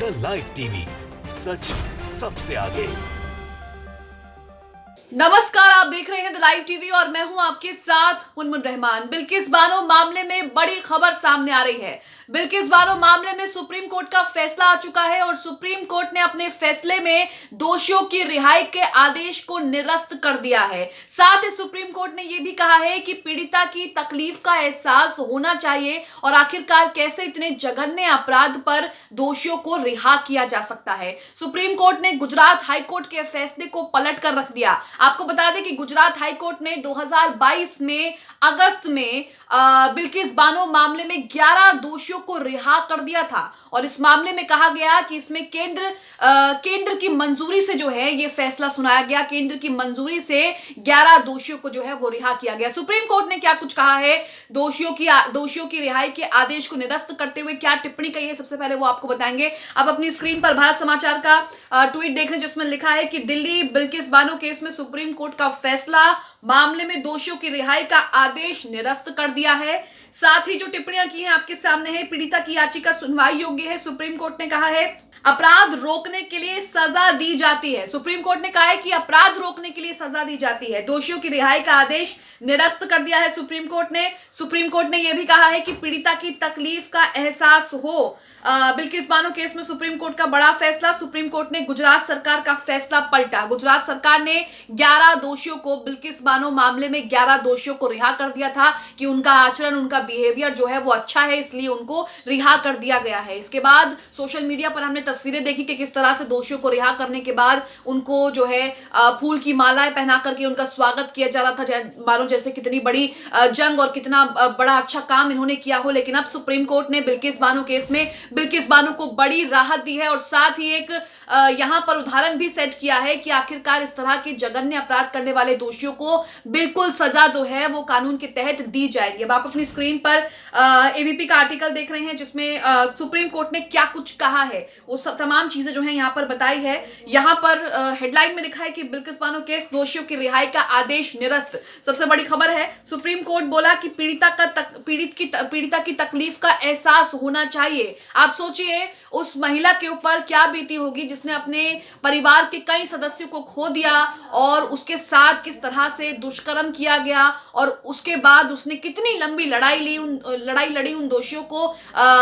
The live TV, सच सबसे आगे। नमस्कार, आप देख रहे हैं द लाइव टीवी और मैं हूं आपके साथ मुनमुन रहमान। बिल्किस बानो मामले में बड़ी खबर सामने आ रही है। बिल्किस बानो मामले में सुप्रीम कोर्ट का फैसला आ चुका है और सुप्रीम कोर्ट ने अपने फैसले में दोषियों की रिहाई के आदेश को निरस्त कर दिया है। साथ ही सुप्रीम कोर्ट ने यह भी कहा है कि पीड़िता की तकलीफ का एहसास होना चाहिए और आखिरकार कैसे इतने जघन्य अपराध पर दोषियों को रिहा किया जा सकता है। सुप्रीम कोर्ट ने गुजरात हाईकोर्ट के फैसले को पलट कर रख दिया। आपको बता दें कि गुजरात हाईकोर्ट ने 2022 में अगस्त में बिल्किस बानो मामले में 11 दोषियों को रिहा कर दिया था और इस मामले में कहा गया कि इसमें केंद्र की मंजूरी से जो है ये फैसला सुनाया गया। केंद्र की मंजूरी से 11 दोषियों को जो है वो रिहा किया गया। सुप्रीम कोर्ट ने क्या कुछ कहा है, दोषियों की रिहाई के आदेश को निरस्त करते हुए क्या टिप्पणी कही है, सबसे पहले वो आपको बताएंगे। आप अपनी स्क्रीन पर भारत समाचार का ट्वीट देख रहे हैं जिसमें लिखा है कि दिल्ली बिल्किस बानो केस में सुप्रीम कोर्ट का फैसला, मामले में दोषियों की रिहाई का आदेश निरस्त कर दिया है। साथ ही जो टिप्पणियां की हैं आपके सामने है। पीड़िता की याचिका सुनवाई योग्य है। सुप्रीम कोर्ट ने कहा है अपराध रोकने के लिए सजा दी जाती है। सुप्रीम कोर्ट ने कहा है कि अपराध रोकने के लिए सजा दी जाती है। दोषियों की रिहाई का आदेश निरस्त कर दिया है सुप्रीम कोर्ट ने यह भी कहा है कि पीड़िता की तकलीफ का एहसास हो। बिल्किस बानो केस में सुप्रीम कोर्ट का बड़ा फैसला। सुप्रीम कोर्ट ने गुजरात सरकार का फैसला पलटा। गुजरात सरकार ने 11 दोषियों को, बिल्किस बानो मामले में 11 दोषियों को रिहा कर दिया था कि उनका आचरण, उनका बिहेवियर जो है वो अच्छा है, इसलिए उनको रिहा कर दिया गया है। इसके बाद सोशल मीडिया पर हमने तस्वीरें देखी कि किस तरह से दोषियों को रिहा करने के बाद उनको जो है फूल की मालाएं पहना करके उनका स्वागत किया जा रहा था, मानो जैसे कितनी बड़ी जंग और कितना बड़ा अच्छा काम इन्होंने किया हो। लेकिन अब सुप्रीम कोर्ट ने बिल्किस बानो केस में बिल्किस बानो को बड़ी राहत दी है और साथ ही एक यहां पर उदाहरण भी सेट किया है कि आखिरकार इस तरह के जघन्य अपराध करने वाले दोषियों को बिल्कुल सजा जो है वो कानून के तहत दी जाएगी। अब आप अपनी स्क्रीन पर एबीपी का आर्टिकल देख रहे हैं जिसमें सुप्रीम कोर्ट ने क्या कुछ कहा है, वो सब तमाम चीजें जो है यहाँ पर बताई है। यहाँ पर हेडलाइन में लिखा है कि बिल्किस बानो केस, दोषियों की रिहाई का आदेश निरस्त। सबसे बड़ी खबर है, सुप्रीम कोर्ट बोला कि पीड़िता की तकलीफ का एहसास होना चाहिए। आप सोचिए उस महिला के ऊपर क्या बीती होगी जिसने अपने परिवार के कई सदस्यों को खो दिया और उसके साथ किस तरह से दुष्कर्म किया गया और उसके बाद उसने कितनी लंबी लड़ाई लड़ी उन दोषियों को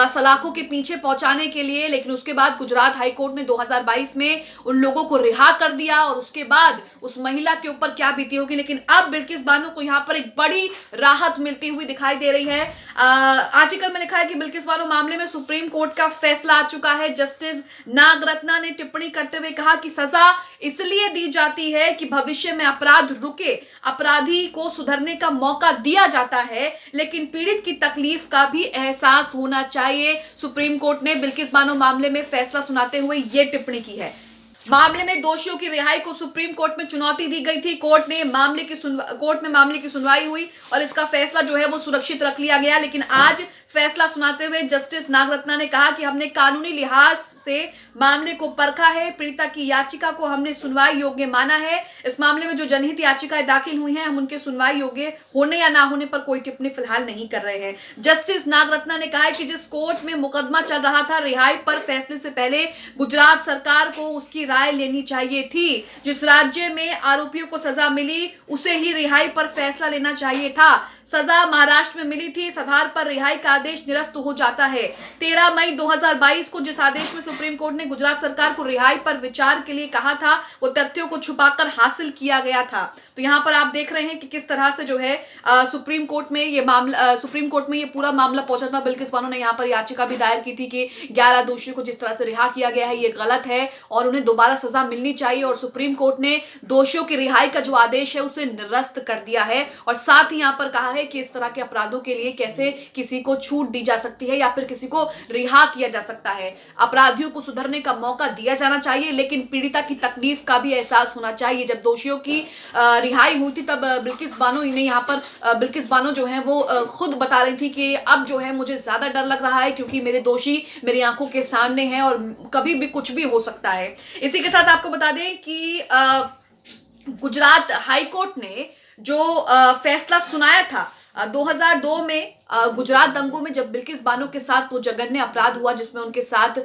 सलाखों के पीछे पहुंचाने के लिए। लेकिन उसके बाद गुजरात हाईकोर्ट ने 2022 में उन लोगों को रिहा कर दिया और उसके बाद उस महिला के ऊपर क्या बीती होगी। लेकिन अब बिल्किस बानो को यहाँ पर एक बड़ी राहत मिलती हुई दिखाई दे रही है। आर्टिकल में लिखा है कि बिल्किस बानो मामले में सुप्रीम कोर्ट का फैसला आ चुका है। जस्टिस नागरत्ना ने टिप्पणी करते हुए कहा कि सजा इसलिए दी जाती है कि भविष्य में अपराध रुके, अपराधी को सुधरने का मौका दिया जाता है, लेकिन पीड़ित की तकलीफ का भी एहसास होना चाहिए। सुप्रीम कोर्ट ने बिल्किस बानो मामले में फैसला सुनाते हुए यह टिप्पणी की है। मामले में दोषियों की रिहाई को सुप्रीम कोर्ट में चुनौती दी गई थी। कोर्ट में मामले की सुनवाई हुई और इसका फैसला जो है वो सुरक्षित रख लिया गया। लेकिन आज फैसला सुनाते हुए जस्टिस नागरत्ना ने कहा कि हमने कानूनी लिहाज से मामले को परखा है, पीड़िता की याचिका को हमने सुनवाई योग्य माना है। इस मामले में जो जनहित याचिकाएं दाखिल हुई हैं, हम उनके सुनवाई योग्य होने या ना होने पर कोई टिप्पणी फिलहाल नहीं कर रहे हैं। जस्टिस नागरत्ना ने कहा है कि जिस कोर्ट में मुकदमा चल रहा था, रिहाई पर फैसले से पहले गुजरात सरकार को उसकी राय लेनी चाहिए थी। जिस राज्य में आरोपियों को सजा मिली उसे ही रिहाई पर फैसला लेना चाहिए था। सजा महाराष्ट्र में मिली थी, इस आधार पर रिहाई का आदेश निरस्त हो जाता है। 13 मई 2022 को जिस आदेश में सुप्रीम कोर्ट ने गुजरात सरकार को रिहाई पर विचार के लिए कहा था, वो तथ्यों को छुपाकर हासिल किया गया था। तो यहाँ पर आप देख रहे हैं कि किस तरह से जो है सुप्रीम कोर्ट में ये पूरा मामला पहुंचा था। बिल्किस बानो ने यहाँ पर याचिका भी दायर की थी कि 11 दोषियों को जिस तरह से रिहा किया गया है ये गलत है और उन्हें दोबारा सजा मिलनी चाहिए और सुप्रीम कोर्ट ने दोषियों की रिहाई का जो आदेश है उसे निरस्त कर दिया है। और साथ ही यहाँ पर कहा है कि इस तरह के अपराधों के लिए कैसे किसी को छूट दी जा सकती है या फिर किसी को रिहा किया जा सकता है। अपराधियों को सुधरने का मौका दिया जाना चाहिए, लेकिन पीड़िता की तकलीफ का भी एहसास होना चाहिए। जब दोषियों की रिहाई हुई थी तब बिल्किस बानो जो है वो खुद बता रही थी कि अब जो है मुझे ज्यादा डर लग रहा है क्योंकि मेरे दोषी मेरी आंखों के सामने हैं और कभी भी कुछ भी हो सकता है। इसी के साथ आपको बता दें कि गुजरात हाईकोर्ट ने जो फैसला सुनाया था 2002 में गुजरात दंगों में जब बिल्किस बानो के साथ वो जघन्य अपराध हुआ जिसमें उनके साथ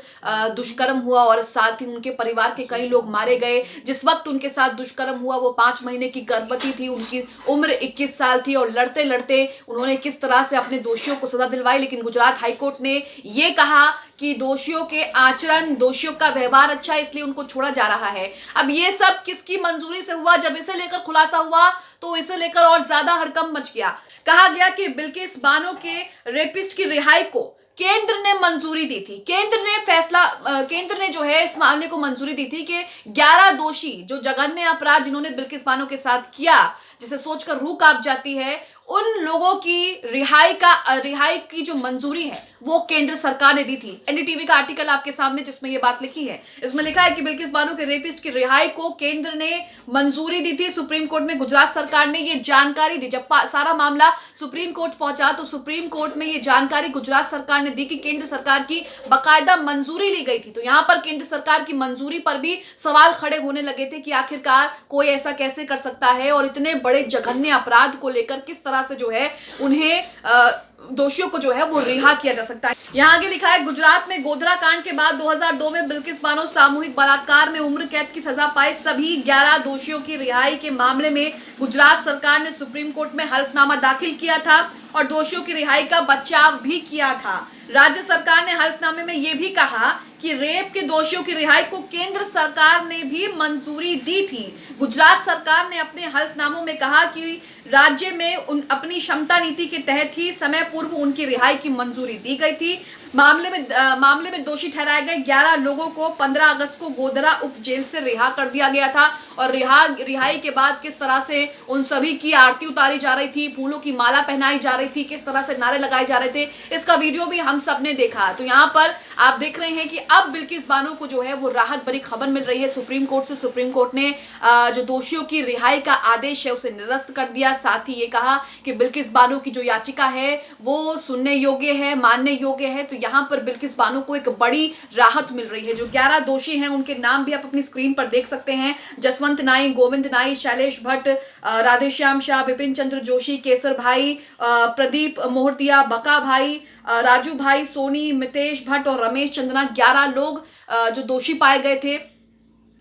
दुष्कर्म हुआ और साथ ही उनके परिवार के कई लोग मारे गए। जिस वक्त उनके साथ दुष्कर्म हुआ वो 5 महीने की गर्भवती थी, उनकी उम्र 21 साल थी और लड़ते लड़ते उन्होंने किस तरह से अपने दोषियों को सजा दिलवाई। लेकिन गुजरात हाईकोर्ट ने ये कहा कि दोषियों के आचरण, दोषियों का व्यवहार अच्छा है इसलिए उनको छोड़ा जा रहा है। अब ये सब किसकी मंजूरी से हुआ? जब इसे लेकर खुलासा हुआ तो इसे लेकर और ज्यादा हड़कंप मच गया। कहा गया कि बिल्किस बानो के रेपिस्ट की रिहाई को केंद्र ने मंजूरी दी थी। केंद्र ने जो है इस मामले को मंजूरी दी थी कि 11 दोषी जो जघन्य अपराध जिन्होंने बिल्किस बानो के साथ किया, जिसे सोचकर रूह कांप जाती है, उन लोगों की रिहाई की जो मंजूरी है वो केंद्र सरकार ने दी थी। एनडीटीवी का आर्टिकल आपके सामने जिसमें ये बात लिखी है, इसमें लिखा है कि बिल्किस बानो के रेपिस्ट की रिहाई को केंद्र ने मंजूरी दी थी। सुप्रीम कोर्ट में गुजरात सरकार ने ये जानकारी दी। जब सारा मामला सुप्रीम कोर्ट पहुंचा तो सुप्रीम कोर्ट में ये जानकारी गुजरात सरकार ने दी कि केंद्र सरकार की बाकायदा मंजूरी ली गई थी। तो यहाँ पर केंद्र सरकार की मंजूरी पर भी सवाल खड़े होने लगे थे कि आखिरकार कोई ऐसा कैसे कर सकता है और इतने बड़े जघन्य अपराध को लेकर किस तरह से जो है उन्हें दोषियों को जो है वो रिहा किया जा सकता है। यहाँ आगे लिखा है, गुजरात में गोधरा कांड के बाद 2002 में बिल्किस बानो सामूहिक बलात्कार में उम्र कैद की सजा पाए सभी 11 दोषियों की रिहाई के मामले में गुजरात सरकार ने सुप्रीम कोर्ट में हल्फनामा दाखिल किया था और दोषियों की रिहाई का बचाव भी किया था। राज्य सरकार ने हल्फनामे में यह भी कहा कि रेप के दोषियों की रिहाई को केंद्र सरकार ने भी मंजूरी दी थी। गुजरात सरकार ने अपने हल्फनामों में कहा कि राज्य में अपनी क्षमता नीति के तहत ही समय पूर्व उनकी रिहाई की मंजूरी दी गई थी। मामले में दोषी ठहराए गए 11 लोगों को 15 अगस्त को गोधरा उप जेल से रिहा कर दिया गया था और रिहाई के बाद किस तरह से उन सभी की आरती उतारी जा रही थी, फूलों की माला पहनाई जा रही थी, किस तरह से नारे लगाए जा रहे थे, इसका वीडियो भी हम सब ने देखा। तो यहाँ पर आप देख रहे हैं कि अब बिल्किस बानो को जो है वो राहत भरी खबर मिल रही है सुप्रीम कोर्ट से। सुप्रीम कोर्ट ने जो दोषियों की रिहाई का आदेश है उसे निरस्त कर दिया। साथ ही ये कहा कि बिल्किस बानो की जो याचिका है वो सुनने योग्य है, मानने योग्य है। तो यहाँ पर बिल्किस बानो को एक बड़ी राहत मिल रही है। जो 11 दोषी हैं उनके नाम भी आप अपनी स्क्रीन पर देख सकते हैं। जसवंत नाई, गोविंद नाई, शैलेश भट्ट, राधेश्याम शाह, विपिन चंद्र जोशी, केसर भाई, प्रदीप मोहतिया, बका भाई, राजू भाई, सोनी, मितेश भट्ट और रमेश चंद्रना, 11 लोग जो दोषी पाए गए थे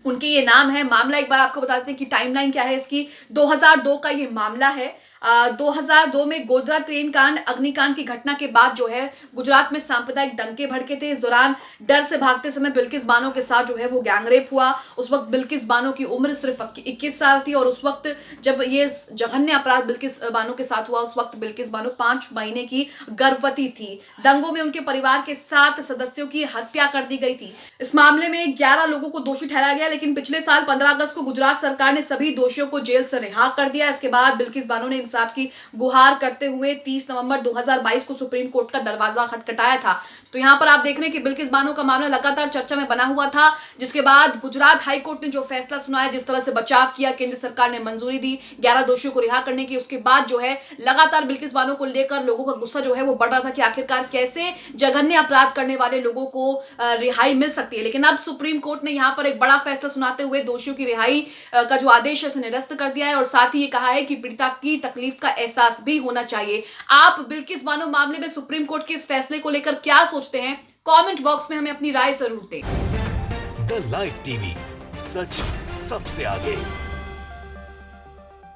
उनके ये नाम है। मामला एक बार आपको बता देते हैं कि टाइमलाइन क्या है इसकी। 2002 का ये मामला है। 2002 में गोधरा ट्रेन कांड, अग्निकांड की घटना के बाद जो है गुजरात में सांप्रदायिक दंगे भड़के थे। इस दौरान डर से भागते समय बिल्किस बानो के साथ जो है वो गैंगरेप हुआ। उस वक्त बिल्किस बानो की उम्र सिर्फ 21 साल थी और उस वक्त जब ये जघन्य अपराध बिल्किस बानो के साथ हुआ उस वक्त बिल्किस बानो 5 महीने की गर्भवती थी। दंगों में उनके परिवार के 7 सदस्यों की हत्या कर दी गई थी। इस मामले में 11 लोगों को दोषी ठहराया गया, लेकिन पिछले साल 15 अगस्त को गुजरात सरकार ने सभी दोषियों को जेल से रिहा कर दिया। इसके बाद बिल्किस बानो ने इंसाफ की गुहार करते हुए 30 नवंबर 2022 को सुप्रीम कोर्ट का दरवाजा खटखटाया था। तो यहां पर आप देख रहे हैं कि बिल्किस बानो का मामला लगातार चर्चा में बना हुआ था, जिसके बाद गुजरात हाईकोर्ट ने जो फैसला सुनाया, जिस तरह से बचाव किया, केंद्र सरकार ने मंजूरी दी 11 दोषियों को रिहा करने की, उसके बाद जो है लगातार बिल्किस बानो को लेकर लोगों का गुस्सा जो है वो बढ़ रहा था कि आखिरकार कैसे जघन्य अपराध करने वाले लोगों को रिहाई मिल सकती है। लेकिन अब सुप्रीम कोर्ट ने यहां पर एक बड़ा फैसला सुनाते हुए दोषियों की रिहाई का जो आदेश है उसे निरस्त कर दिया है और साथ ही ये कहा है कि पीड़िता की तकलीफ का एहसास भी होना चाहिए। आप बिल्किस बानो मामले में सुप्रीम कोर्ट के इस फैसले को लेकर क्या सोचते हैं? कमेंट बॉक्स में हमें अपनी राय जरूर दें। द लाइव टीवी, सच सबसे आगे।